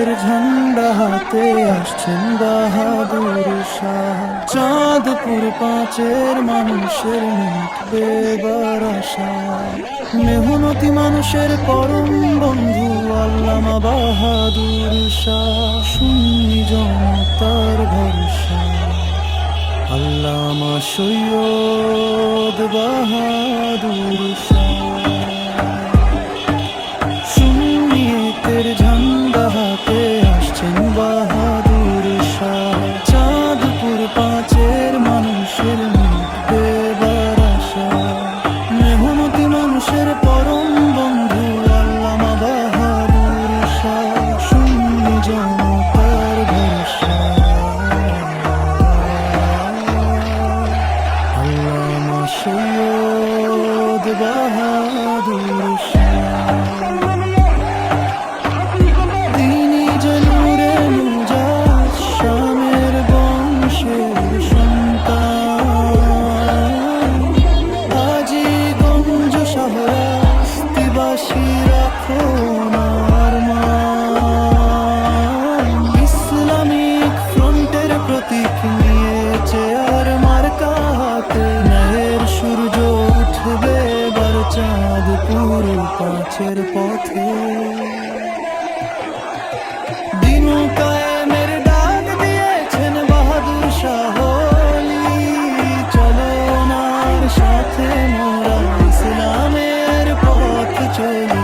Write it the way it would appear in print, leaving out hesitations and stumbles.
একের ঝান্ডা হাতে আসছেন বাহাদুর শাহ। চাঁদপুর পাঁচের মানুষের মিটবে এবার আশা। মেহনতি মানুষের পরম বন্ধু আল্লামা বাহাদুর শাহ। সুন্নি জনতার ভরসা আল্লামা সৈয়দ বাহাদুর শাহ। সুন্নি একের ঝান্ডা হাতে আসছেন বাহাদুর শাহ। চাঁদপুর পাঁচের মানুষের মিটবে এবার আশা। মেহনতি মানুষের পরম বন্ধু আল্লামা বাহাদুর শাহ। সুন্নি জনতার ভরসা আল্লামা সৈয়দ বাহাদুর শাহ। তিনি জনুরে মুজাদ শামের বংশের সন্তান। আজিগঞ্জ শাহরাস্তিবাসী রাখো না আরমান। ইসলামিক ফ্রন্টের প্রতীক নিয়ে চেয়ার মার্কা হাতে। ন্যায়ের সূর্য উঠবে এবার চাঁদপুর পাঁচের পথে। দিন কায়েমের ডাক দিয়েছেন বাহাদুর শাহ আলী। চলো ওনার সাথে মোরা ইসলামের পথ চলি।